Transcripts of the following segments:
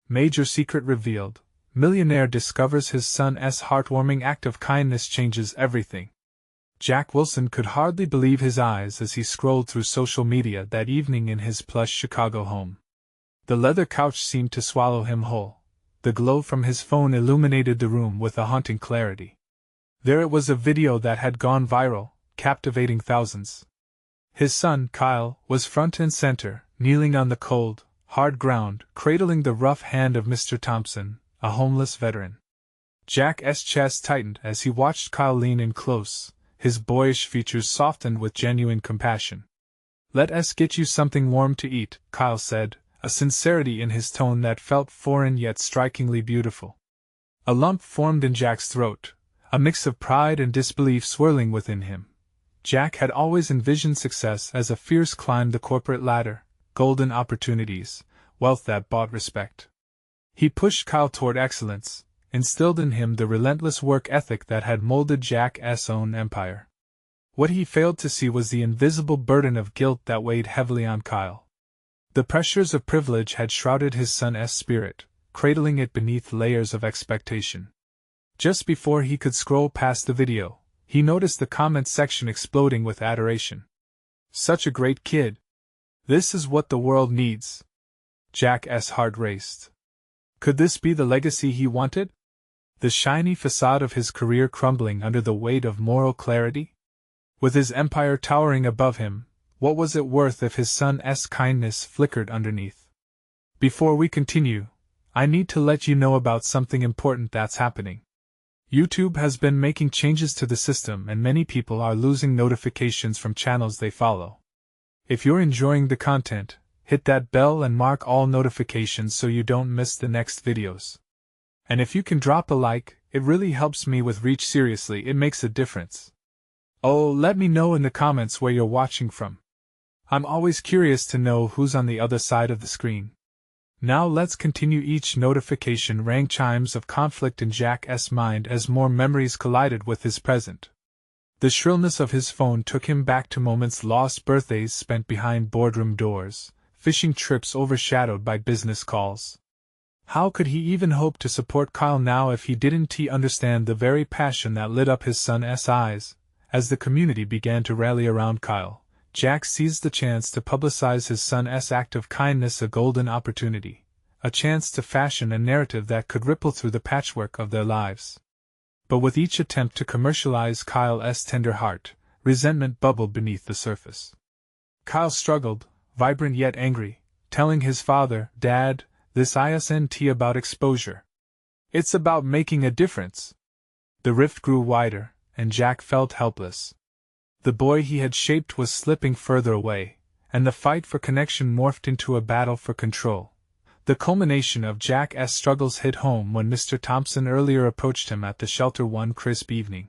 Major secret revealed. Millionaire discovers his son's heartwarming act of kindness changes everything. Jack Wilson could hardly believe his eyes as he scrolled through social media that evening in his plush Chicago home. The leather couch seemed to swallow him whole. The glow from his phone illuminated the room with a haunting clarity. There it was, a video that had gone viral, captivating thousands. His son, Kyle, was front and center, kneeling on the cold, hard ground, cradling the rough hand of Mr. Thompson, a homeless veteran. Jack's chest tightened as he watched Kyle lean in close, his boyish features softened with genuine compassion. "Let us get you something warm to eat," Kyle said, a sincerity in his tone that felt foreign yet strikingly beautiful. A lump formed in Jack's throat, a mix of pride and disbelief swirling within him. Jack had always envisioned success as a fierce climb the corporate ladder, golden opportunities, wealth that bought respect. He pushed Kyle toward excellence, instilled in him the relentless work ethic that had molded Jack's own empire. What he failed to see was the invisible burden of guilt that weighed heavily on Kyle. The pressures of privilege had shrouded his son's spirit, cradling it beneath layers of expectation. Just before he could scroll past the video, he noticed the comment section exploding with adoration. "Such a great kid! This is what the world needs." Jack's heart raced. Could this be the legacy he wanted? The shiny facade of his career crumbling under the weight of moral clarity? With his empire towering above him, what was it worth if his son's kindness flickered underneath? Before we continue, I need to let you know about something important that's happening. YouTube has been making changes to the system and many people are losing notifications from channels they follow. If you're enjoying the content, hit that bell and mark all notifications so you don't miss the next videos. And if you can drop a like, it really helps me with reach. Seriously, it makes a difference. Oh, let me know in the comments where you're watching from. I'm always curious to know who's on the other side of the screen. Now let's continue. Each notification rang chimes of conflict in Jack's mind as more memories collided with his present. The shrillness of his phone took him back to moments lost, birthdays spent behind boardroom doors, fishing trips overshadowed by business calls. How could he even hope to support Kyle now if he didn't understand the very passion that lit up his son's eyes? As the community began to rally around Kyle, Jack seized the chance to publicize his son's act of kindness, a golden opportunity, a chance to fashion a narrative that could ripple through the patchwork of their lives. But with each attempt to commercialize Kyle's tender heart, resentment bubbled beneath the surface. Kyle struggled, vibrant yet angry, telling his father, "Dad, this isn't about exposure. It's about making a difference." The rift grew wider, and Jack felt helpless. The boy he had shaped was slipping further away, and the fight for connection morphed into a battle for control. The culmination of Jack's struggles hit home when Mr. Thompson earlier approached him at the shelter one crisp evening.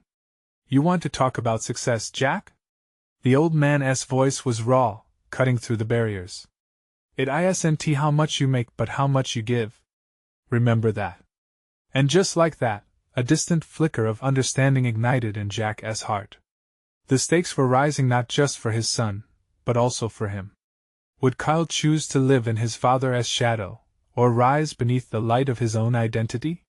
"You want to talk about success, Jack?" The old man's voice was raw, cutting through the barriers. "It isn't how much you make but how much you give. Remember that." And just like that, a distant flicker of understanding ignited in Jack's heart. The stakes were rising not just for his son, but also for him. Would Kyle choose to live in his father's shadow, or rise beneath the light of his own identity?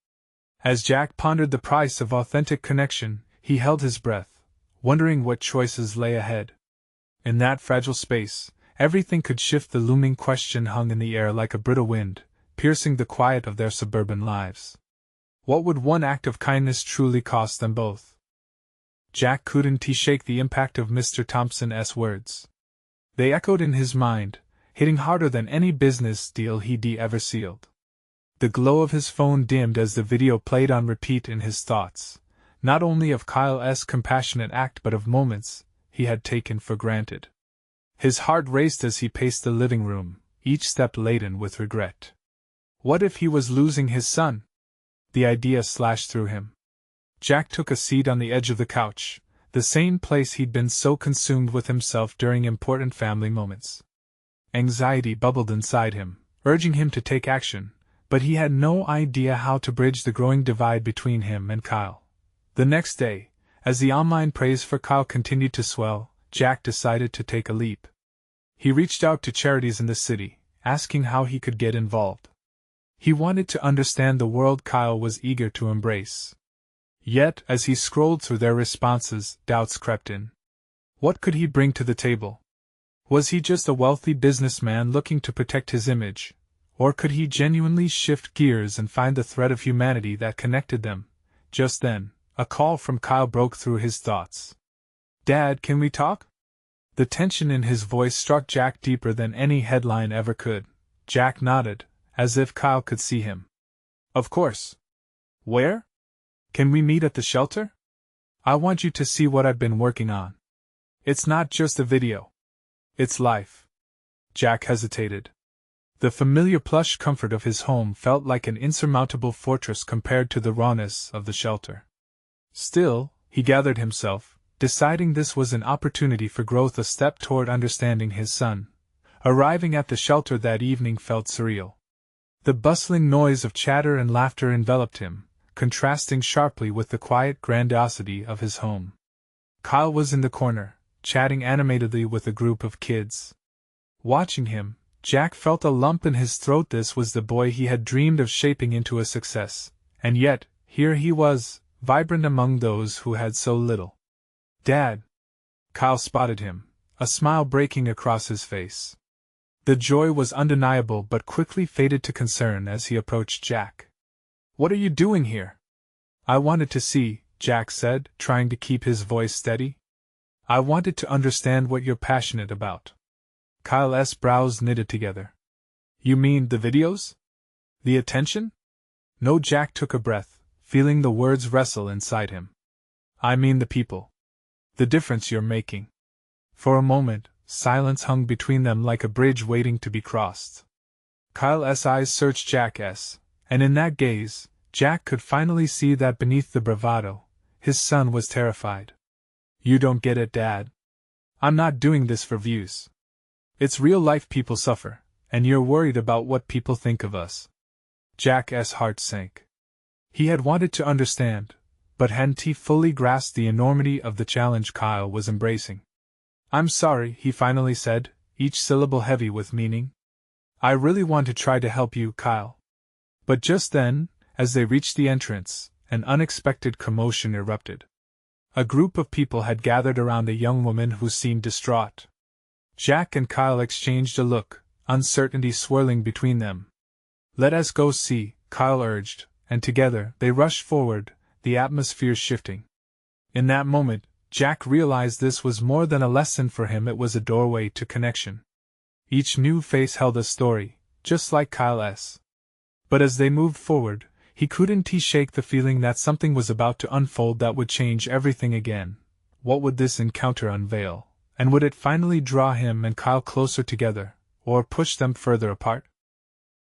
As Jack pondered the price of authentic connection, he held his breath, wondering what choices lay ahead. In that fragile space, everything could shift. The looming question hung in the air like a brittle wind, piercing the quiet of their suburban lives. What would one act of kindness truly cost them both? Jack couldn't shake the impact of Mr. Thompson's words. They echoed in his mind, hitting harder than any business deal he'd ever sealed. The glow of his phone dimmed as the video played on repeat in his thoughts, not only of Kyle's compassionate act but of moments he had taken for granted. His heart raced as he paced the living room, each step laden with regret. What if he was losing his son? The idea slashed through him. Jack took a seat on the edge of the couch, the same place he'd been so consumed with himself during important family moments. Anxiety bubbled inside him, urging him to take action, but he had no idea how to bridge the growing divide between him and Kyle. The next day, as the online praise for Kyle continued to swell, Jack decided to take a leap. He reached out to charities in the city, asking how he could get involved. He wanted to understand the world Kyle was eager to embrace. Yet, as he scrolled through their responses, doubts crept in. What could he bring to the table? Was he just a wealthy businessman looking to protect his image? Or could he genuinely shift gears and find the thread of humanity that connected them? Just then, a call from Kyle broke through his thoughts. "Dad, can we talk?" The tension in his voice struck Jack deeper than any headline ever could. Jack nodded, as if Kyle could see him. "Of course. Where? Can we meet at the shelter? I want you to see what I've been working on. It's not just a video. It's life." Jack hesitated. The familiar plush comfort of his home felt like an insurmountable fortress compared to the rawness of the shelter. Still, he gathered himself, deciding this was an opportunity for growth, a step toward understanding his son. Arriving at the shelter that evening felt surreal. The bustling noise of chatter and laughter enveloped him, contrasting sharply with the quiet grandiosity of his home. Kyle was in the corner, chatting animatedly with a group of kids. Watching him, Jack felt a lump in his throat. This was the boy he had dreamed of shaping into a success, and yet, here he was, vibrant among those who had so little. "Dad!" Kyle spotted him, a smile breaking across his face. The joy was undeniable but quickly faded to concern as he approached Jack. "What are you doing here?" "I wanted to see," Jack said, trying to keep his voice steady. "I wanted to understand what you're passionate about." Kyle's brows knitted together. "You mean the videos? The attention?" No, Jack took a breath, feeling the words wrestle inside him. "I mean the people. The difference you're making." For a moment, silence hung between them like a bridge waiting to be crossed. Kyle's eyes searched Jack's, and in that gaze, Jack could finally see that beneath the bravado, his son was terrified. "You don't get it, Dad. I'm not doing this for views. It's real life. People suffer, and you're worried about what people think of us." Jack's heart sank. He had wanted to understand, but hadn't he fully grasped the enormity of the challenge Kyle was embracing. "I'm sorry," he finally said, each syllable heavy with meaning. "I really want to try to help you, Kyle." But just then, as they reached the entrance, an unexpected commotion erupted. A group of people had gathered around a young woman who seemed distraught. Jack and Kyle exchanged a look, uncertainty swirling between them. "Let us go see," Kyle urged, and together they rushed forward, the atmosphere shifting. In that moment, Jack realized this was more than a lesson for him, it was a doorway to connection. Each new face held a story, just like Kyle's. But as they moved forward, he couldn't shake the feeling that something was about to unfold that would change everything again. What would this encounter unveil? And would it finally draw him and Kyle closer together, or push them further apart?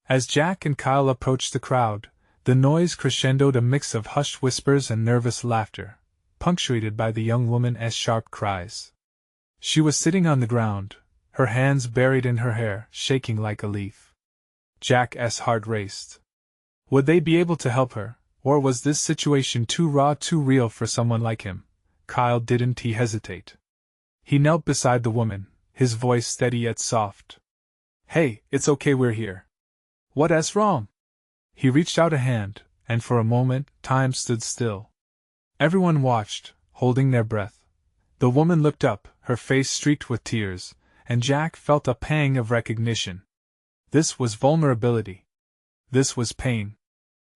As Jack and Kyle approached the crowd, the noise crescendoed, a mix of hushed whispers and nervous laughter, punctuated by the young woman's sharp cries. She was sitting on the ground, her hands buried in her hair, shaking like a leaf. Jack's heart raced. Would they be able to help her, or was this situation too raw, too real for someone like him? Kyle didn't hesitate. He knelt beside the woman, his voice steady yet soft. "Hey, it's okay, we're here. What's wrong?" He reached out a hand, and for a moment, time stood still. Everyone watched, holding their breath. The woman looked up, her face streaked with tears, and Jack felt a pang of recognition. This was vulnerability. This was pain.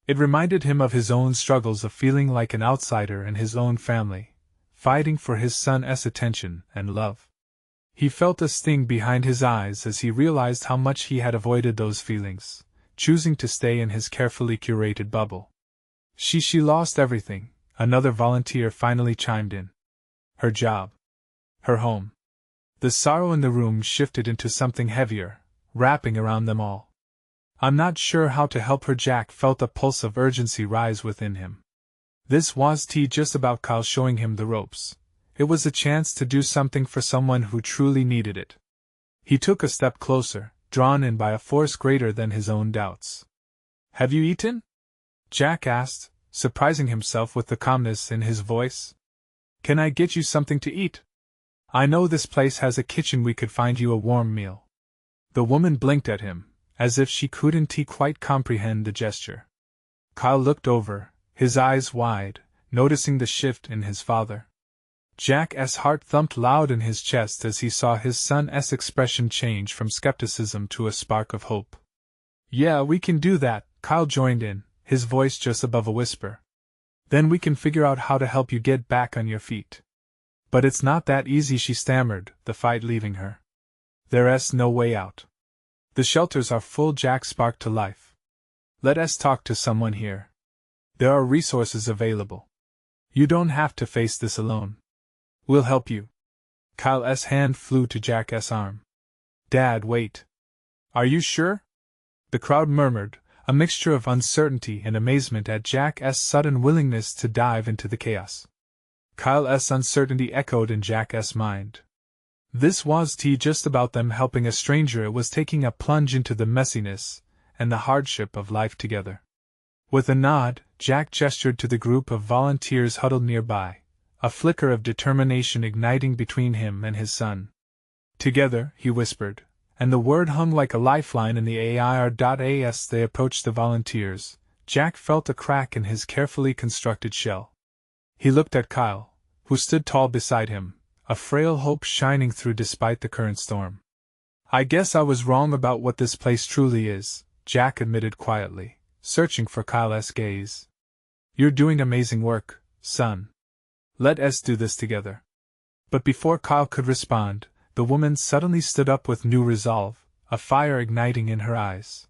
It reminded him of his own struggles, of feeling like an outsider in his own family, fighting for his son's attention and love. He felt a sting behind his eyes as he realized how much he had avoided those feelings, choosing to stay in his carefully curated bubble. She lost everything, another volunteer finally chimed in. Her job. Her home. The sorrow in the room shifted into something heavier, wrapping around them all. "I'm not sure how to help her." Jack felt a pulse of urgency rise within him. This wasn't just about Kyle showing him the ropes. It was a chance to do something for someone who truly needed it. He took a step closer, drawn in by a force greater than his own doubts. "Have you eaten?" Jack asked, surprising himself with the calmness in his voice. "Can I get you something to eat? I know this place has a kitchen, we could find you a warm meal." The woman blinked at him, as if she couldn't quite comprehend the gesture. Kyle looked over, his eyes wide, noticing the shift in his father. Jack's heart thumped loud in his chest as he saw his son's expression change from skepticism to a spark of hope. "Yeah, we can do that," Kyle joined in, his voice just above a whisper. "Then we can figure out how to help you get back on your feet." "But it's not that easy," she stammered, the fight leaving her. "There's no way out. The shelters are full," Jack sparked to life. "Let us talk to someone here. There are resources available. You don't have to face this alone. We'll help you." Kyle's hand flew to Jack's arm. "Dad, wait. Are you sure?" The crowd murmured, a mixture of uncertainty and amazement at Jack's sudden willingness to dive into the chaos. Kyle's uncertainty echoed in Jack's mind. This was just about them helping a stranger, it was taking a plunge into the messiness and the hardship of life together. With a nod, Jack gestured to the group of volunteers huddled nearby, a flicker of determination igniting between him and his son. "Together," he whispered, and the word hung like a lifeline in the air. As they approached the volunteers, Jack felt a crack in his carefully constructed shell. He looked at Kyle, who stood tall beside him, a frail hope shining through despite the current storm. "I guess I was wrong about what this place truly is," Jack admitted quietly, searching for Kyle's gaze. "You're doing amazing work, son. Let us do this together." But before Kyle could respond, the woman suddenly stood up with new resolve, a fire igniting in her eyes.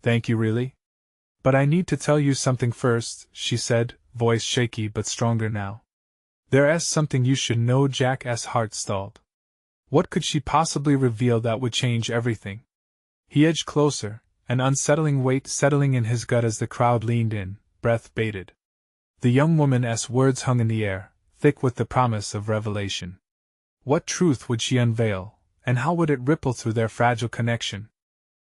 "Thank you, really? But I need to tell you something first," she said, voice shaky but stronger now. "There's something you should know." Jack's heart stalled. What could she possibly reveal that would change everything? He edged closer, an unsettling weight settling in his gut as the crowd leaned in, breath bated. The young woman's words hung in the air, thick with the promise of revelation. What truth would she unveil, and how would it ripple through their fragile connection?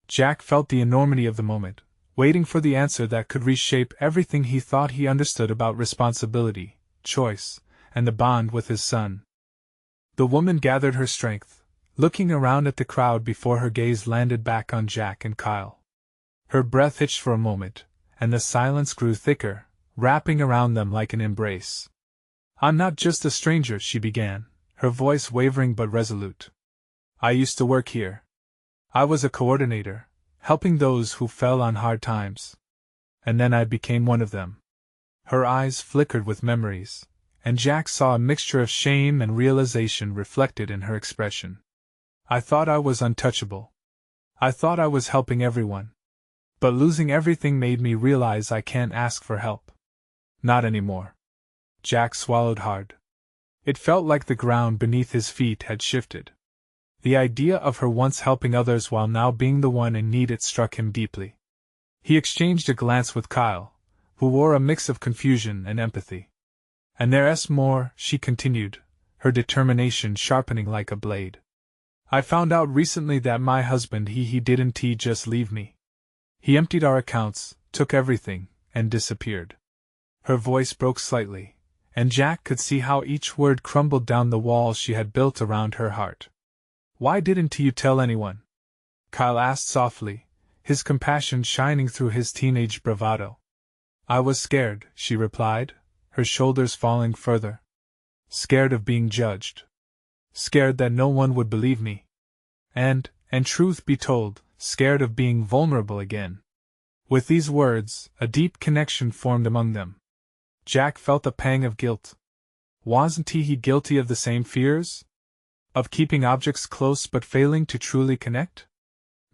Jack felt the enormity of the moment, waiting for the answer that could reshape everything he thought he understood about responsibility, choice, and the bond with his son. The woman gathered her strength, looking around at the crowd before her gaze landed back on Jack and Kyle. Her breath hitched for a moment, and the silence grew thicker, wrapping around them like an embrace. "I'm not just a stranger," she began, her voice wavering but resolute. "I used to work here. I was a coordinator, helping those who fell on hard times. And then I became one of them." Her eyes flickered with memories, and Jack saw a mixture of shame and realization reflected in her expression. "I thought I was untouchable. I thought I was helping everyone. But losing everything made me realize I can't ask for help. Not anymore." Jack swallowed hard. It felt like the ground beneath his feet had shifted. The idea of her once helping others while now being the one in need, it struck him deeply. He exchanged a glance with Kyle, who wore a mix of confusion and empathy. "And there's more," she continued, her determination sharpening like a blade. "I found out recently that my husband, he didn't just leave me. He emptied our accounts, took everything, and disappeared." Her voice broke slightly, and Jack could see how each word crumbled down the walls she had built around her heart. "Why didn't you tell anyone?" Kyle asked softly, his compassion shining through his teenage bravado. "I was scared," she replied, her shoulders falling further. "Scared of being judged. Scared that no one would believe me. And truth be told, scared of being vulnerable again." With these words, a deep connection formed among them. Jack felt a pang of guilt. Wasn't he guilty of the same fears? Of keeping objects close but failing to truly connect?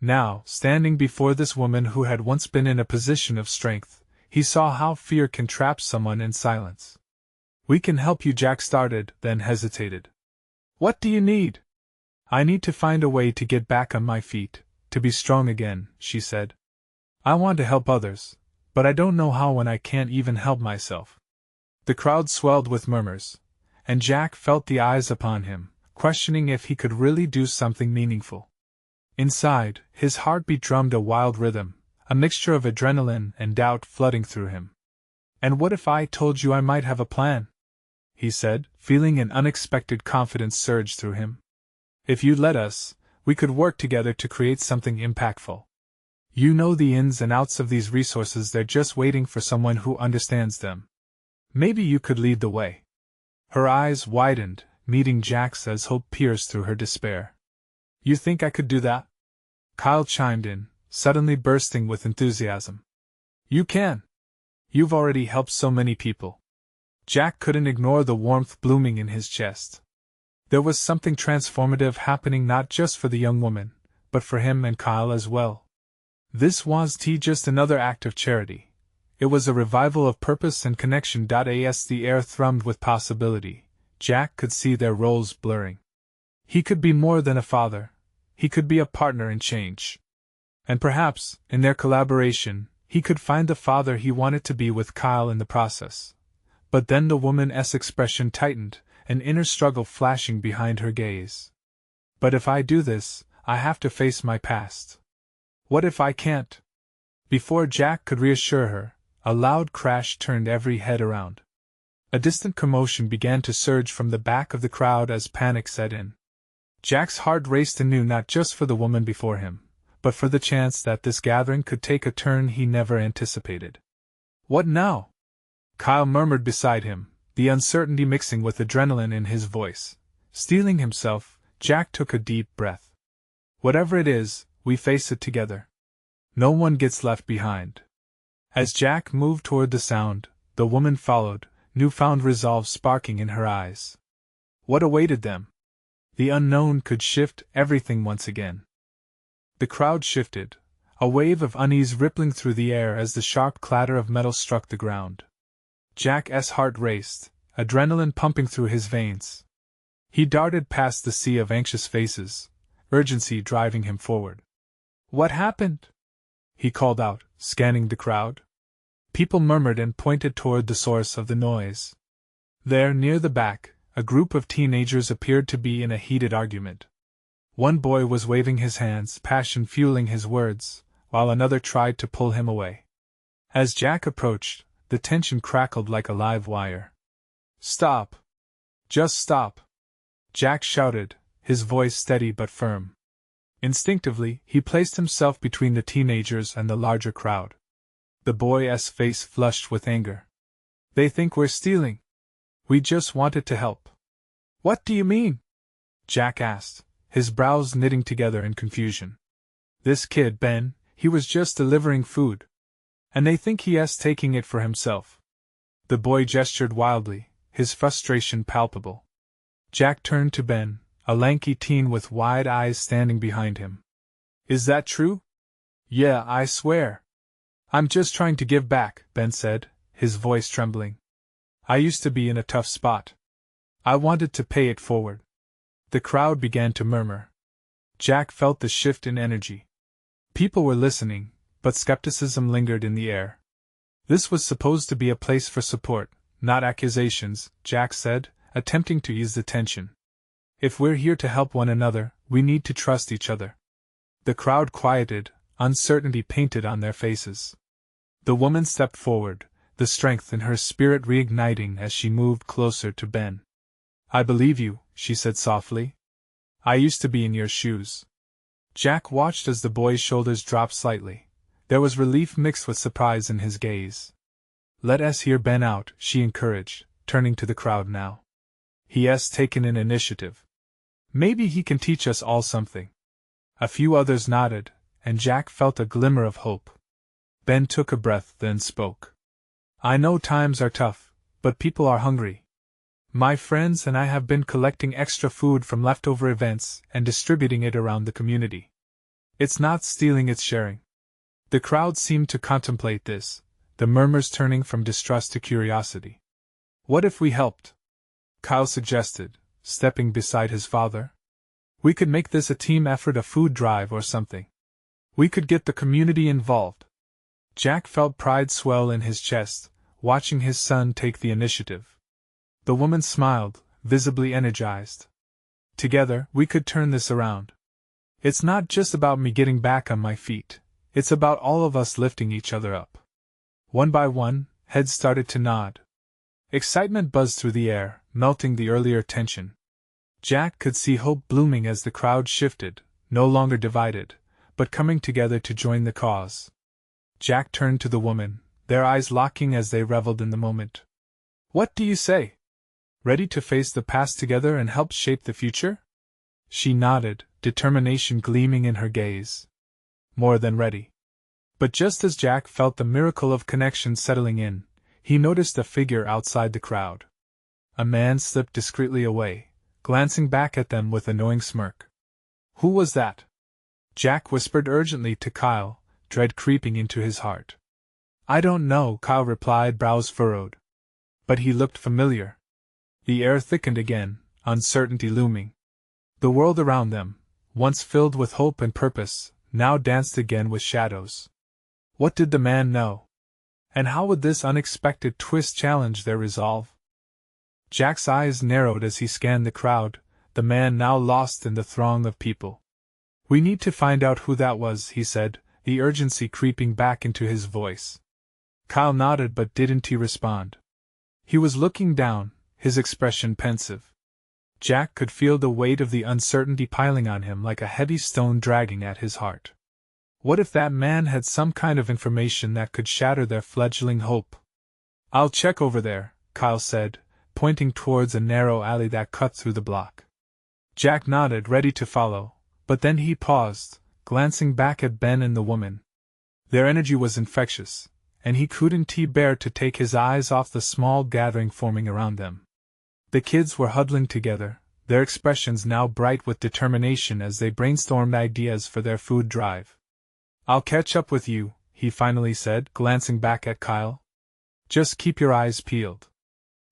Now, standing before this woman who had once been in a position of strength, he saw how fear can trap someone in silence. "We can help you," Jack started, then hesitated. "What do you need?" "I need to find a way to get back on my feet, to be strong again," she said. "I want to help others, but I don't know how when I can't even help myself." The crowd swelled with murmurs, and Jack felt the eyes upon him, questioning if he could really do something meaningful. Inside, his heartbeat drummed a wild rhythm, a mixture of adrenaline and doubt flooding through him. "And what if I told you I might have a plan?" he said, feeling an unexpected confidence surge through him. "If you'd let us, we could work together to create something impactful." You know the ins and outs of these resources, they're just waiting for someone who understands them. Maybe you could lead the way. Her eyes widened, meeting Jack's as hope pierced through her despair. You think I could do that? Kyle chimed in, suddenly bursting with enthusiasm. You can. You've already helped so many people. Jack couldn't ignore the warmth blooming in his chest. There was something transformative happening not just for the young woman, but for him and Kyle as well. This wasn't just another act of charity. It was a revival of purpose and connection. As the air thrummed with possibility, Jack could see their roles blurring. He could be more than a father. He could be a partner in change. And perhaps, in their collaboration, he could find the father he wanted to be with Kyle in the process. But then the woman's expression tightened, an inner struggle flashing behind her gaze. But if I do this, I have to face my past. What if I can't? Before Jack could reassure her, a loud crash turned every head around. A distant commotion began to surge from the back of the crowd as panic set in. Jack's heart raced anew, not just for the woman before him, but for the chance that this gathering could take a turn he never anticipated. What now? Kyle murmured beside him, the uncertainty mixing with adrenaline in his voice. Steeling himself, Jack took a deep breath. Whatever it is, we face it together. No one gets left behind. As Jack moved toward the sound, the woman followed, newfound resolve sparking in her eyes. What awaited them? The unknown could shift everything once again. The crowd shifted, a wave of unease rippling through the air as the sharp clatter of metal struck the ground. Jack's heart raced, adrenaline pumping through his veins. He darted past the sea of anxious faces, urgency driving him forward. What happened? He called out, scanning the crowd. People murmured and pointed toward the source of the noise. There, near the back, a group of teenagers appeared to be in a heated argument. One boy was waving his hands, passion fueling his words, while another tried to pull him away. As Jack approached, the tension crackled like a live wire. Stop! Just stop! Jack shouted, his voice steady but firm. Instinctively, he placed himself between the teenagers and the larger crowd. The boy's face flushed with anger. They think we're stealing. We just wanted to help. What do you mean? Jack asked, his brows knitting together in confusion. This kid, Ben, he was just delivering food. And they think he's taking it for himself. The boy gestured wildly, his frustration palpable. Jack turned to Ben, a lanky teen with wide eyes standing behind him. Is that true? Yeah, I swear. I'm just trying to give back, Ben said, his voice trembling. I used to be in a tough spot. I wanted to pay it forward. The crowd began to murmur. Jack felt the shift in energy. People were listening, but skepticism lingered in the air. This was supposed to be a place for support, not accusations, Jack said, attempting to ease the tension. If we're here to help one another, we need to trust each other. The crowd quieted, uncertainty painted on their faces. The woman stepped forward, the strength in her spirit reigniting as she moved closer to Ben. I believe you, she said softly. I used to be in your shoes. Jack watched as the boy's shoulders dropped slightly. There was relief mixed with surprise in his gaze. Let us hear Ben out, she encouraged, turning to the crowd now. He has taken an initiative. Maybe he can teach us all something. A few others nodded, and Jack felt a glimmer of hope. Ben took a breath, then spoke. I know times are tough, but people are hungry. My friends and I have been collecting extra food from leftover events and distributing it around the community. It's not stealing, it's sharing. The crowd seemed to contemplate this, the murmurs turning from distrust to curiosity. What if we helped? Kyle suggested, stepping beside his father. We could make this a team effort, a food drive or something. We could get the community involved. Jack felt pride swell in his chest, watching his son take the initiative. The woman smiled, visibly energized. Together, we could turn this around. It's not just about me getting back on my feet. It's about all of us lifting each other up. One by one, heads started to nod. Excitement buzzed through the air, melting the earlier tension. Jack could see hope blooming as the crowd shifted, no longer divided, but coming together to join the cause. Jack turned to the woman, their eyes locking as they reveled in the moment. "What do you say? Ready to face the past together and help shape the future?" She nodded, determination gleaming in her gaze. More than ready. But just as Jack felt the miracle of connection settling in, he noticed a figure outside the crowd. A man slipped discreetly away, glancing back at them with a knowing smirk. "Who was that?" Jack whispered urgently to Kyle, dread creeping into his heart. "I don't know," Kyle replied, brows furrowed. But he looked familiar. The air thickened again, uncertainty looming. The world around them, once filled with hope and purpose, now danced again with shadows. What did the man know? And how would this unexpected twist challenge their resolve? Jack's eyes narrowed as he scanned the crowd, the man now lost in the throng of people. "We need to find out who that was," he said, the urgency creeping back into his voice. Kyle nodded, but didn't he respond? He was looking down, his expression pensive. Jack could feel the weight of the uncertainty piling on him like a heavy stone dragging at his heart. What if that man had some kind of information that could shatter their fledgling hope? "I'll check over there," Kyle said, pointing towards a narrow alley that cut through the block. Jack nodded, ready to follow, but then he paused, glancing back at Ben and the woman. Their energy was infectious, and he couldn't bear to take his eyes off the small gathering forming around them. The kids were huddling together, their expressions now bright with determination as they brainstormed ideas for their food drive. "I'll catch up with you," he finally said, glancing back at Kyle. "Just keep your eyes peeled."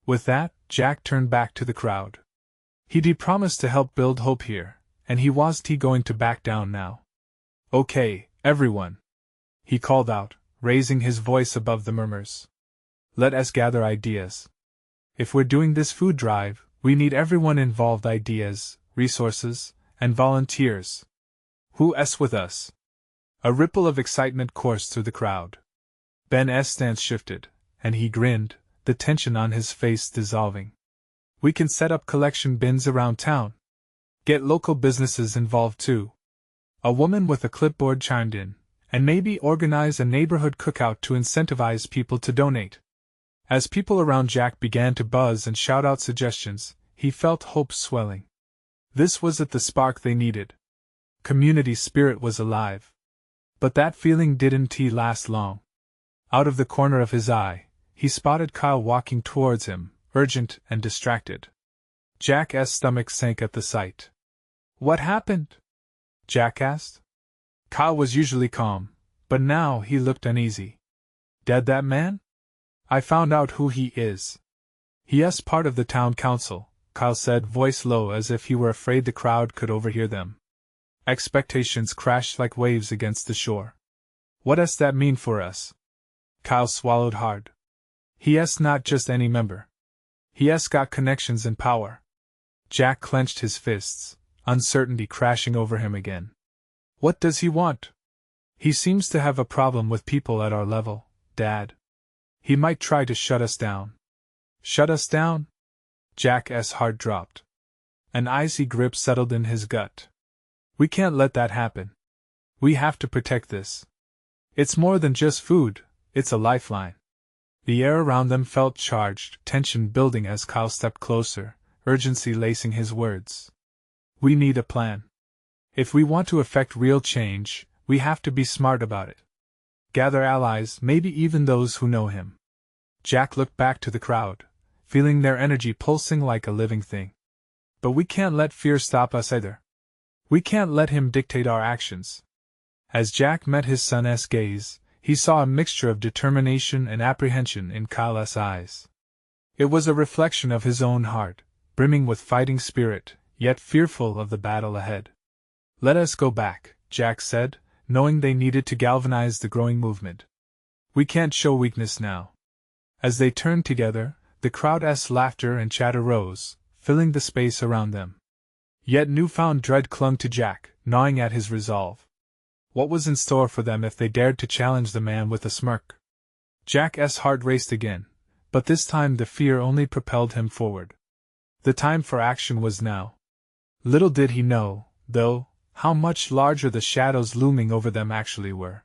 With that, Jack turned back to the crowd. He'd promised to help build hope here, and he wasn't going to back down now. "Okay, everyone," he called out, raising his voice above the murmurs. "Let us gather ideas. If we're doing this food drive, we need everyone involved, ideas, resources, and volunteers. Who's with us?" A ripple of excitement coursed through the crowd. Ben's stance shifted, and he grinned, the tension on his face dissolving. "We can set up collection bins around town. Get local businesses involved too." A woman with a clipboard chimed in, "And maybe organize a neighborhood cookout to incentivize people to donate." As people around Jack began to buzz and shout out suggestions, he felt hope swelling. This was the spark they needed. Community spirit was alive. But that feeling didn't last long. Out of the corner of his eye, he spotted Kyle walking towards him, urgent and distracted. Jack's stomach sank at the sight. "What happened?" Jack asked. Kyle was usually calm, but now he looked uneasy. "Dead, that man? I found out who he is. He's part of the town council," Kyle said, voice low as if he were afraid the crowd could overhear them. Expectations crashed like waves against the shore. "What does that mean for us?" Kyle swallowed hard. "He's not just any member. He's got connections and power." Jack clenched his fists, uncertainty crashing over him again. "What does he want?" "He seems to have a problem with people at our level, Dad. He might try to shut us down." "Shut us down?" Jack's heart dropped. An icy grip settled in his gut. "We can't let that happen. We have to protect this. It's more than just food, it's a lifeline." The air around them felt charged, tension building as Kyle stepped closer, urgency lacing his words. "We need a plan. If we want to effect real change, we have to be smart about it. Gather allies, maybe even those who know him." Jack looked back to the crowd, feeling their energy pulsing like a living thing. "But we can't let fear stop us either. We can't let him dictate our actions." As Jack met his son's gaze, he saw a mixture of determination and apprehension in Kyle's eyes. It was a reflection of his own heart, brimming with fighting spirit, yet fearful of the battle ahead. "Let us go back," Jack said, knowing they needed to galvanize the growing movement. "We can't show weakness now." As they turned together, the crowd's laughter and chatter rose, filling the space around them. Yet newfound dread clung to Jack, gnawing at his resolve. What was in store for them if they dared to challenge the man with a smirk? Jack's heart raced again, but this time the fear only propelled him forward. The time for action was now. Little did he know, though, how much larger the shadows looming over them actually were.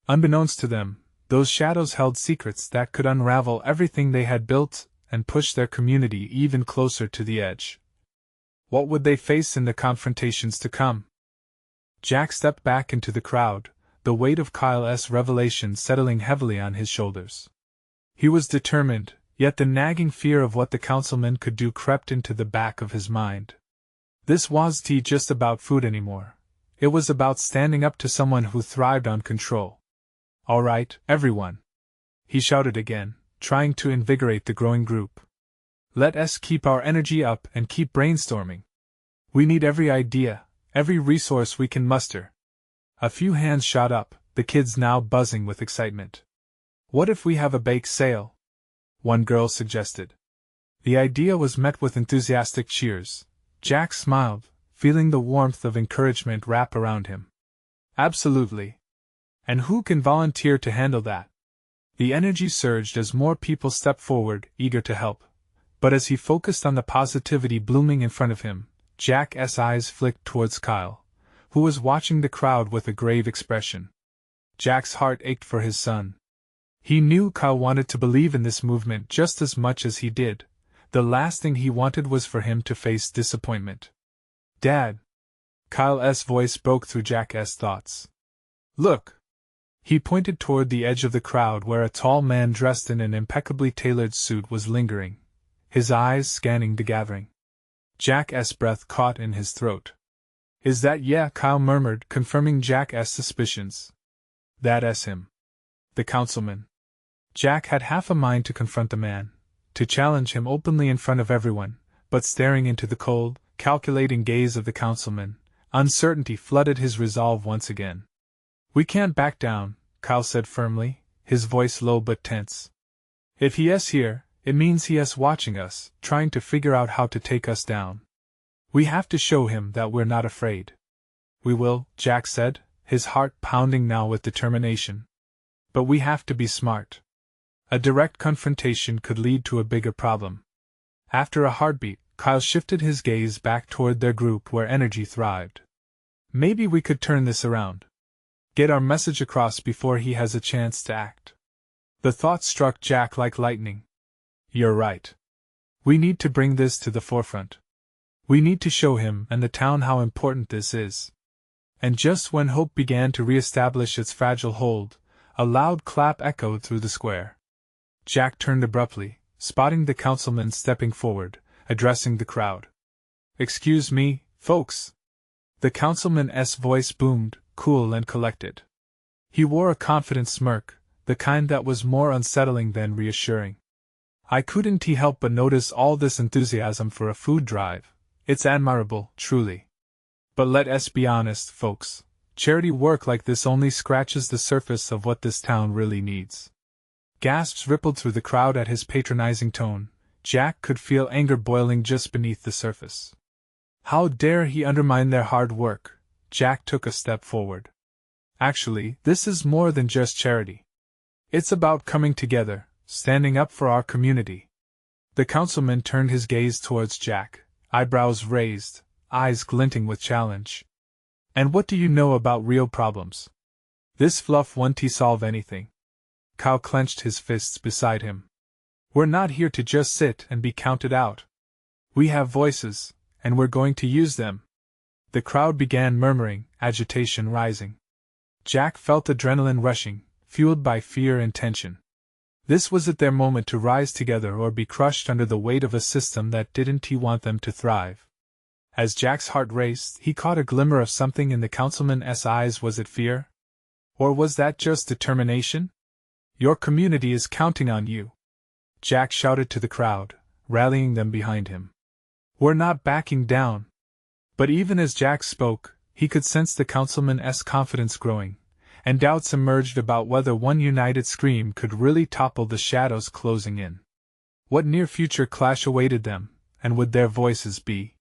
Unbeknownst to them, those shadows held secrets that could unravel everything they had built and push their community even closer to the edge. What would they face in the confrontations to come? Jack stepped back into the crowd, the weight of Kyle's revelation settling heavily on his shoulders. He was determined, yet the nagging fear of what the councilman could do crept into the back of his mind. This wasn't just about food anymore. It was about standing up to someone who thrived on control. "All right, everyone," he shouted again, trying to invigorate the growing group. "Let us keep our energy up and keep brainstorming. We need every idea, every resource we can muster." A few hands shot up, the kids now buzzing with excitement. "What if we have a bake sale?" one girl suggested. The idea was met with enthusiastic cheers. Jack smiled, feeling the warmth of encouragement wrap around him. "Absolutely. And who can volunteer to handle that?" The energy surged as more people stepped forward, eager to help. But as he focused on the positivity blooming in front of him, Jack's eyes flicked towards Kyle, who was watching the crowd with a grave expression. Jack's heart ached for his son. He knew Kyle wanted to believe in this movement just as much as he did. The last thing he wanted was for him to face disappointment. "Dad!" Kyle's voice broke through Jack's thoughts. "Look!" He pointed toward the edge of the crowd where a tall man dressed in an impeccably tailored suit was lingering, his eyes scanning the gathering. Jack's breath caught in his throat. "Is that yeah?" Kyle murmured, confirming Jack's suspicions. "That's him. The councilman." Jack had half a mind to confront the man, to challenge him openly in front of everyone, but staring into the cold, calculating gaze of the councilman, uncertainty flooded his resolve once again. "We can't back down," Kyle said firmly, his voice low but tense. "If he is here, it means he is watching us, trying to figure out how to take us down. We have to show him that we're not afraid." "We will," Jack said, his heart pounding now with determination. "But we have to be smart. A direct confrontation could lead to a bigger problem." After a heartbeat, Kyle shifted his gaze back toward their group where energy thrived. "Maybe we could turn this around. Get our message across before he has a chance to act." The thought struck Jack like lightning. "You're right. We need to bring this to the forefront. We need to show him and the town how important this is." And just when hope began to re-establish its fragile hold, a loud clap echoed through the square. Jack turned abruptly, spotting the councilman stepping forward, addressing the crowd. "Excuse me, folks." The councilman's voice boomed, cool and collected. He wore a confident smirk, the kind that was more unsettling than reassuring. "I couldn't help but notice all this enthusiasm for a food drive. It's admirable, truly. But let us be honest, folks. Charity work like this only scratches the surface of what this town really needs." Gasps rippled through the crowd at his patronizing tone. Jack could feel anger boiling just beneath the surface. How dare he undermine their hard work? Jack took a step forward. "Actually, this is more than just charity. It's about coming together, standing up for our community." The councilman turned his gaze towards Jack, eyebrows raised, eyes glinting with challenge. "And what do you know about real problems? This fluff won't solve anything." Kyle clenched his fists beside him. "We're not here to just sit and be counted out. We have voices, and we're going to use them." The crowd began murmuring, agitation rising. Jack felt adrenaline rushing, fueled by fear and tension. This was their moment to rise together or be crushed under the weight of a system that didn't want them to thrive. As Jack's heart raced, he caught a glimmer of something in the councilman's eyes. Was it fear? Or was that just determination? "Your community is counting on you," Jack shouted to the crowd, rallying them behind him. "We're not backing down." But even as Jack spoke, he could sense the councilman's confidence growing, and doubts emerged about whether one united scream could really topple the shadows closing in. What near future clash awaited them, and would their voices be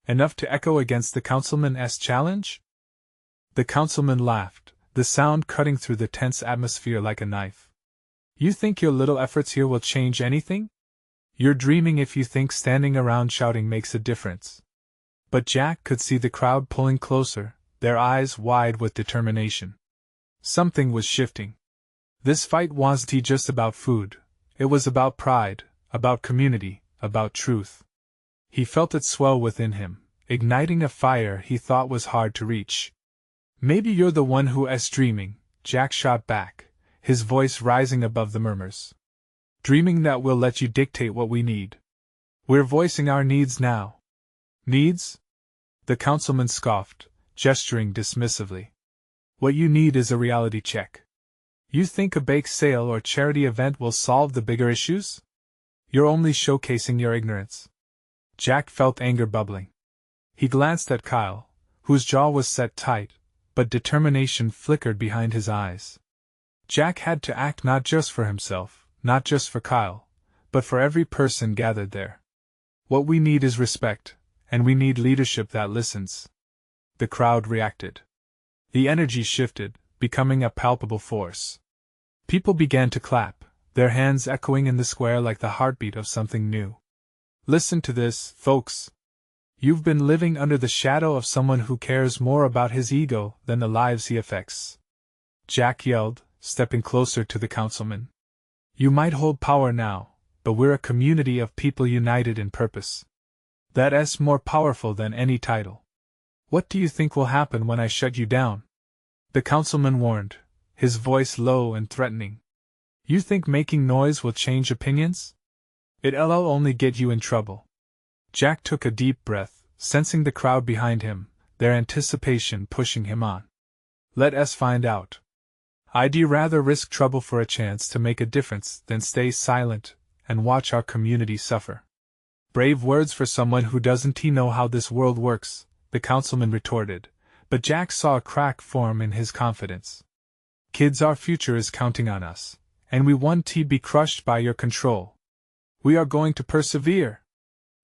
enough to echo against the councilman's challenge? The councilman laughed, the sound cutting through the tense atmosphere like a knife. "You think your little efforts here will change anything? You're dreaming if you think standing around shouting makes a difference. But Jack could see the crowd pulling closer, their eyes wide with determination. Something was shifting. This fight wasn't just about food, it was about pride, about community, about truth. He felt it swell within him, igniting a fire he thought was hard to reach. Maybe you're the one who's dreaming, Jack shot back, his voice rising above the murmurs. Dreaming that we'll let you dictate what we need. We're voicing our needs now. Needs? The councilman scoffed, gesturing dismissively. What you need is a reality check. You think a bake sale or charity event will solve the bigger issues? You're only showcasing your ignorance. Jack felt anger bubbling. He glanced at Kyle, whose jaw was set tight, but determination flickered behind his eyes. Jack had to act not just for himself, not just for Kyle, but for every person gathered there. What we need is respect, and we need leadership that listens. The crowd reacted. The energy shifted, becoming a palpable force. People began to clap, their hands echoing in the square like the heartbeat of something new. Listen to this, folks. You've been living under the shadow of someone who cares more about his ego than the lives he affects. Jack yelled, stepping closer to the councilman. You might hold power now, but we're a community of people united in purpose. That's more powerful than any title. What do you think will happen when I shut you down? The councilman warned, his voice low and threatening. You think making noise will change opinions? It'll only get you in trouble. Jack took a deep breath, sensing the crowd behind him, their anticipation pushing him on. Let us find out. I'd rather risk trouble for a chance to make a difference than stay silent and watch our community suffer. Brave words for someone who doesn't know how this world works, the councilman retorted, but Jack saw a crack form in his confidence. Kids, our future is counting on us, and we won't be crushed by your control. We are going to persevere.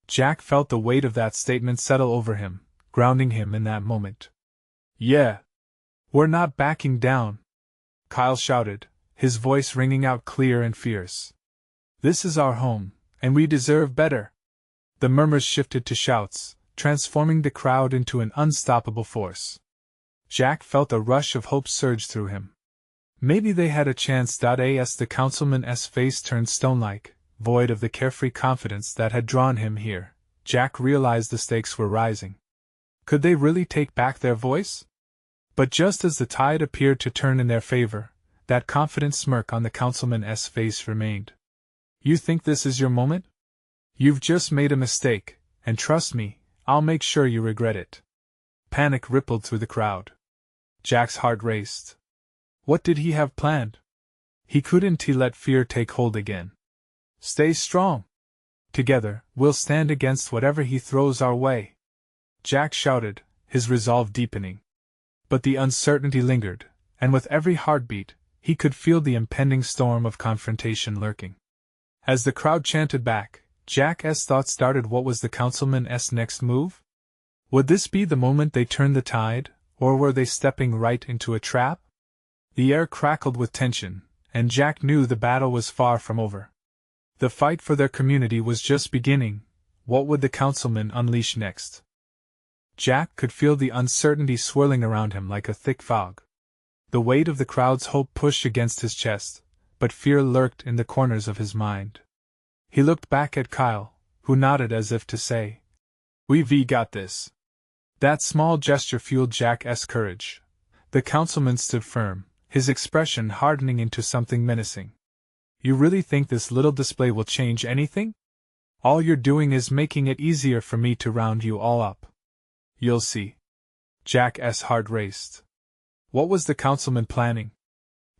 Jack felt the weight of that statement settle over him, grounding him in that moment. Yeah. We're not backing down, Kyle shouted, his voice ringing out clear and fierce. This is our home, and we deserve better. The murmurs shifted to shouts, transforming the crowd into an unstoppable force. Jack felt a rush of hope surge through him. Maybe they had a chance. As the councilman's face turned stone-like, void of the carefree confidence that had drawn him here, Jack realized the stakes were rising. Could they really take back their voice? But just as the tide appeared to turn in their favor, that confident smirk on the councilman's face remained. You think this is your moment? You've just made a mistake, and trust me, I'll make sure you regret it. Panic rippled through the crowd. Jack's heart raced. What did he have planned? He couldn't let fear take hold again. Stay strong. Together, we'll stand against whatever he throws our way. Jack shouted, his resolve deepening. But the uncertainty lingered, and with every heartbeat, he could feel the impending storm of confrontation lurking. As the crowd chanted back, Jack's thoughts started. What was the councilman's next move? Would this be the moment they turned the tide, or were they stepping right into a trap? The air crackled with tension, and Jack knew the battle was far from over. The fight for their community was just beginning. What would the councilman unleash next? Jack could feel the uncertainty swirling around him like a thick fog. The weight of the crowd's hope pushed against his chest, but fear lurked in the corners of his mind. He looked back at Kyle, who nodded as if to say, "We've got this." That small gesture fueled Jack's courage. The councilman stood firm, his expression hardening into something menacing. You really think this little display will change anything? All you're doing is making it easier for me to round you all up. You'll see. Jack's heart raced. What was the councilman planning?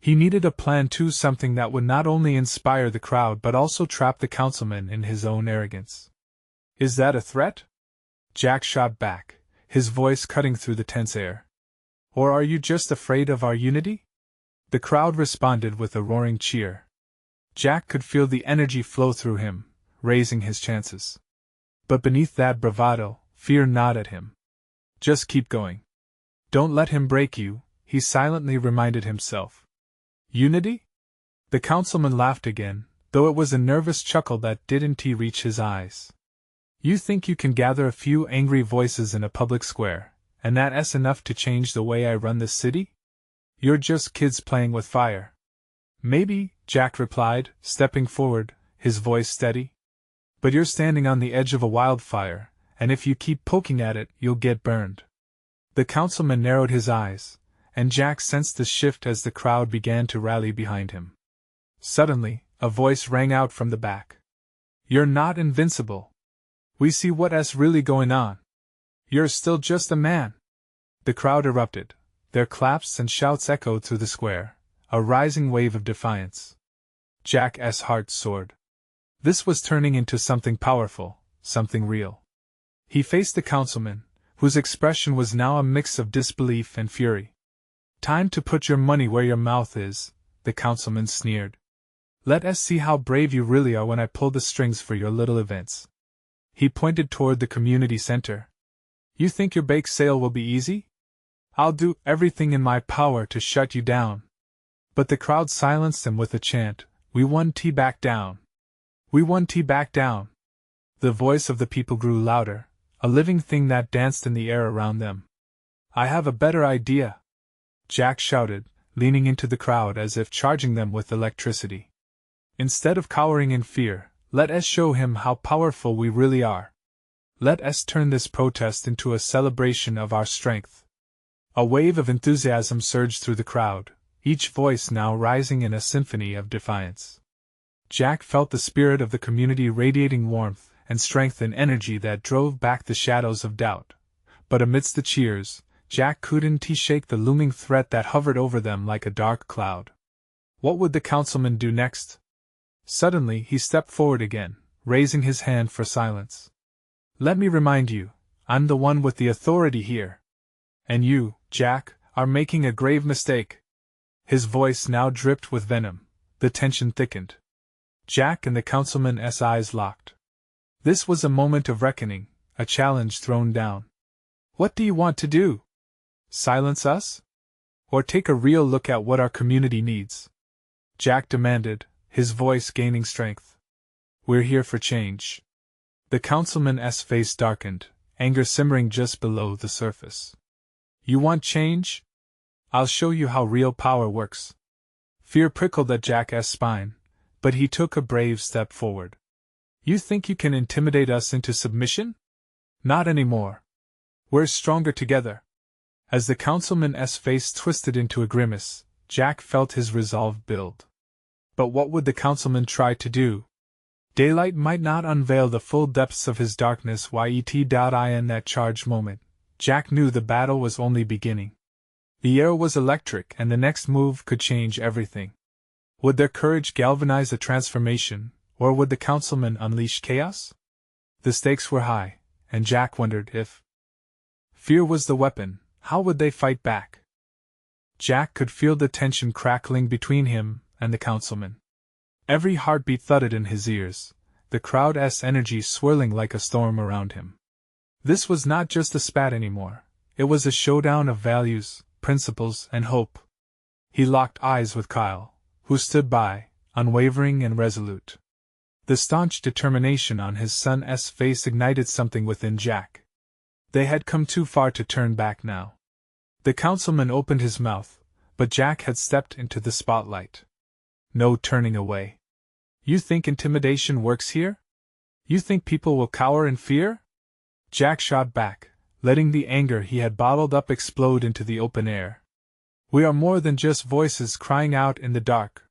He needed a plan too, something that would not only inspire the crowd but also trap the councilman in his own arrogance. Is that a threat? Jack shot back, his voice cutting through the tense air. Or are you just afraid of our unity? The crowd responded with a roaring cheer. Jack could feel the energy flow through him, raising his chances. But beneath that bravado, fear gnawed at him. Just keep going. Don't let him break you, he silently reminded himself. Unity? The councilman laughed again, though it was a nervous chuckle that didn't reach his eyes. You think you can gather a few angry voices in a public square, and that's enough to change the way I run this city? You're just kids playing with fire. Maybe, Jack replied, stepping forward, his voice steady. But you're standing on the edge of a wildfire, and if you keep poking at it, you'll get burned. The councilman narrowed his eyes, and Jack sensed a shift as the crowd began to rally behind him. Suddenly, a voice rang out from the back. You're not invincible. We see what's really going on. You're still just a man. The crowd erupted. Their claps and shouts echoed through the square, a rising wave of defiance. Jack's heart soared. This was turning into something powerful, something real. He faced the councilman, whose expression was now a mix of disbelief and fury. Time to put your money where your mouth is, the councilman sneered. Let us see how brave you really are when I pull the strings for your little events. He pointed toward the community center. You think your bake sale will be easy? I'll do everything in my power to shut you down. But the crowd silenced him with a chant, We want tea back down. We want tea back down. The voice of the people grew louder, a living thing that danced in the air around them. I have a better idea, Jack shouted, leaning into the crowd as if charging them with electricity. Instead of cowering in fear, let us show him how powerful we really are. Let us turn this protest into a celebration of our strength. A wave of enthusiasm surged through the crowd, each voice now rising in a symphony of defiance. Jack felt the spirit of the community radiating warmth and strength and energy that drove back the shadows of doubt. But amidst the cheers, Jack couldn't shake the looming threat that hovered over them like a dark cloud. What would the councilman do next? Suddenly he stepped forward again, raising his hand for silence. Let me remind you, I'm the one with the authority here. And you, Jack, are making a grave mistake. His voice now dripped with venom. The tension thickened. Jack and the councilman's eyes locked. This was a moment of reckoning, a challenge thrown down. What do you want to do? Silence us? Or take a real look at what our community needs? Jack demanded, his voice gaining strength. We're here for change. The councilman's face darkened, anger simmering just below the surface. You want change? I'll show you how real power works. Fear prickled at Jack's spine, but he took a brave step forward. You think you can intimidate us into submission? Not anymore. We're stronger together. As the councilman's face twisted into a grimace, Jack felt his resolve build. But what would the councilman try to do? Daylight might not unveil the full depths of his darkness in that charged moment. Jack knew the battle was only beginning. The air was electric and the next move could change everything. Would their courage galvanize a transformation, or would the councilman unleash chaos? The stakes were high, and Jack wondered if fear was the weapon, how would they fight back? Jack could feel the tension crackling between him and the councilman. Every heartbeat thudded in his ears, the crowd's energy swirling like a storm around him. This was not just a spat anymore, it was a showdown of values, principles, and hope. He locked eyes with Kyle, who stood by, unwavering and resolute. The staunch determination on his son's face ignited something within Jack. They had come too far to turn back now. The councilman opened his mouth, but Jack had stepped into the spotlight. No turning away. You think intimidation works here? You think people will cower in fear? Jack shot back, letting the anger he had bottled up explode into the open air. We are more than just voices crying out in the dark.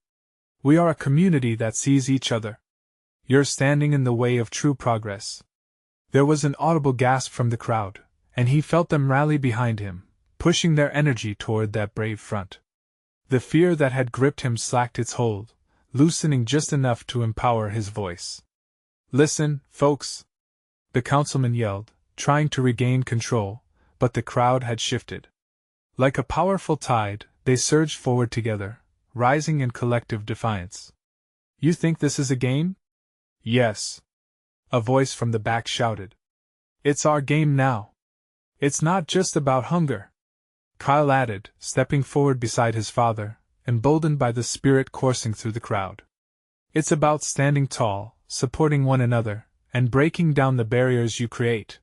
We are a community that sees each other. You're standing in the way of true progress. There was an audible gasp from the crowd, and he felt them rally behind him, pushing their energy toward that brave front. The fear that had gripped him slacked its hold, loosening just enough to empower his voice. Listen, folks! The councilman yelled, trying to regain control, but the crowd had shifted. Like a powerful tide, they surged forward together, rising in collective defiance. You think this is a game? Yes. A voice from the back shouted. It's our game now. It's not just about hunger. Kyle added, stepping forward beside his father, emboldened by the spirit coursing through the crowd. It's about standing tall, supporting one another, and breaking down the barriers you create.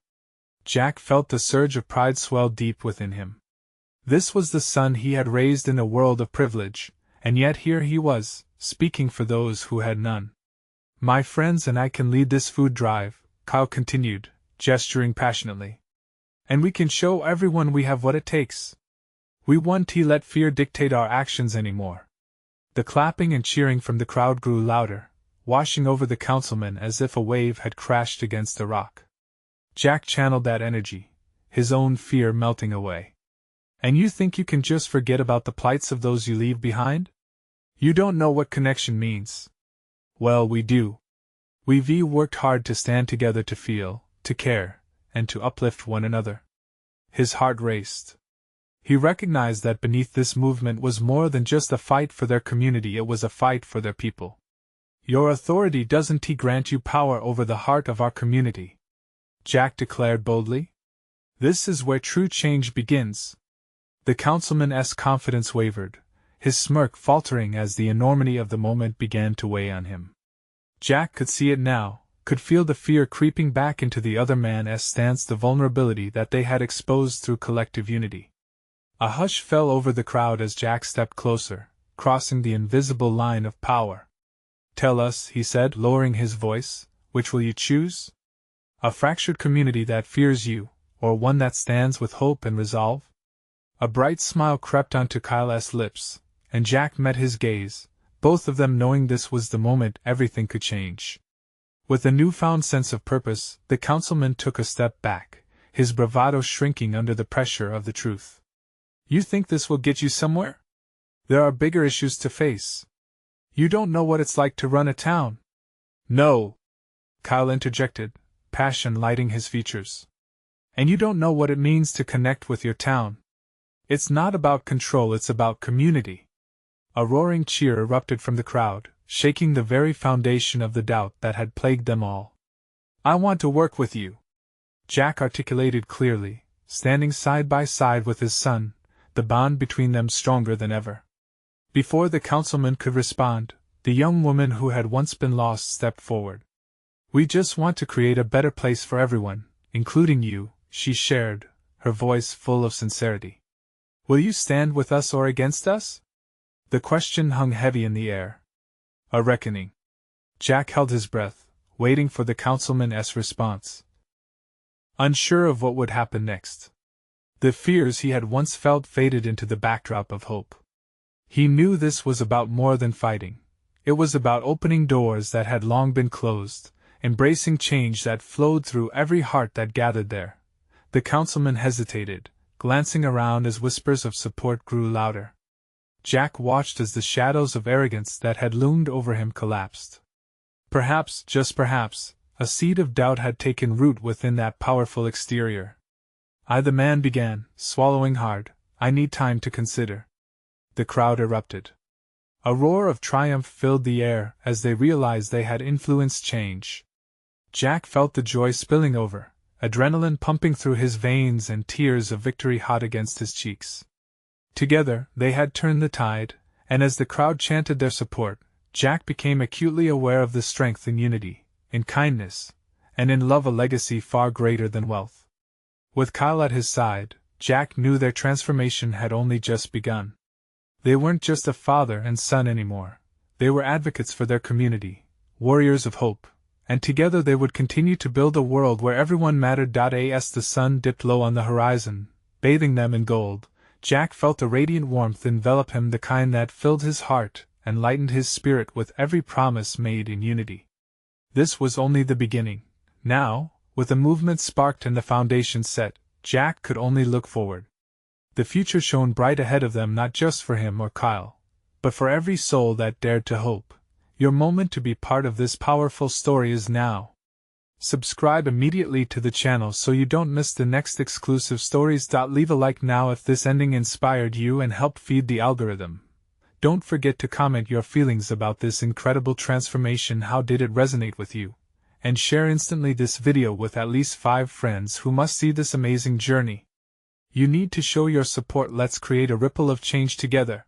Jack felt the surge of pride swell deep within him. This was the son he had raised in a world of privilege, and yet here he was, speaking for those who had none. My friends and I can lead this food drive, Kyle continued, gesturing passionately. And we can show everyone we have what it takes. We won't let fear dictate our actions anymore. The clapping and cheering from the crowd grew louder, washing over the councilman as if a wave had crashed against a rock. Jack channeled that energy, his own fear melting away. And you think you can just forget about the plights of those you leave behind? You don't know what connection means. Well, we do. We've worked hard to stand together, to feel, to care, and to uplift one another. His heart raced. He recognized that beneath this movement was more than just a fight for their community, it was a fight for their people. Your authority doesn't grant you power over the heart of our community, Jack declared boldly. This is where true change begins. The councilman's confidence wavered, his smirk faltering as the enormity of the moment began to weigh on him. Jack could see it now, could feel the fear creeping back into the other man's stance, the vulnerability that they had exposed through collective unity. A hush fell over the crowd as Jack stepped closer, crossing the invisible line of power. Tell us, he said, lowering his voice, which will you choose? A fractured community that fears you, or one that stands with hope and resolve? A bright smile crept onto Kyle's lips, and Jack met his gaze, both of them knowing this was the moment everything could change. With a newfound sense of purpose, the councilman took a step back, his bravado shrinking under the pressure of the truth. You think this will get you somewhere? There are bigger issues to face. You don't know what it's like to run a town. No, Kyle interjected, passion lighting his features. And you don't know what it means to connect with your town. It's not about control, it's about community. A roaring cheer erupted from the crowd, shaking the very foundation of the doubt that had plagued them all. I want to work with you, Jack articulated clearly, standing side by side with his son, the bond between them stronger than ever. Before the councilman could respond, the young woman who had once been lost stepped forward. We just want to create a better place for everyone, including you, she shared, her voice full of sincerity. Will you stand with us or against us? The question hung heavy in the air. A reckoning. Jack held his breath, waiting for the councilman's response. Unsure of what would happen next. The fears he had once felt faded into the backdrop of hope. He knew this was about more than fighting. It was about opening doors that had long been closed, embracing change that flowed through every heart that gathered there. The councilman hesitated, glancing around as whispers of support grew louder. Jack watched as the shadows of arrogance that had loomed over him collapsed. Perhaps, just perhaps, a seed of doubt had taken root within that powerful exterior. The man began, swallowing hard. I need time to consider. The crowd erupted. A roar of triumph filled the air as they realized they had influenced change. Jack felt the joy spilling over, adrenaline pumping through his veins and tears of victory hot against his cheeks. Together, they had turned the tide, and as the crowd chanted their support, Jack became acutely aware of the strength in unity, in kindness, and in love, a legacy far greater than wealth. With Kyle at his side, Jack knew their transformation had only just begun. They weren't just a father and son anymore. They were advocates for their community, warriors of hope, and together they would continue to build a world where everyone mattered. As the sun dipped low on the horizon, bathing them in gold, Jack felt a radiant warmth envelop him, the kind that filled his heart and lightened his spirit with every promise made in unity. This was only the beginning. Now, with the movement sparked and the foundation set, Jack could only look forward. The future shone bright ahead of them, not just for him or Kyle, but for every soul that dared to hope. Your moment to be part of this powerful story is now. Subscribe immediately to the channel so you don't miss the next exclusive stories. Leave a like now if this ending inspired you and helped feed the algorithm. Don't forget to comment your feelings about this incredible transformation. How did it resonate with you? And share instantly this video with at least 5 friends who must see this amazing journey. You need to show your support. Let's create a ripple of change together.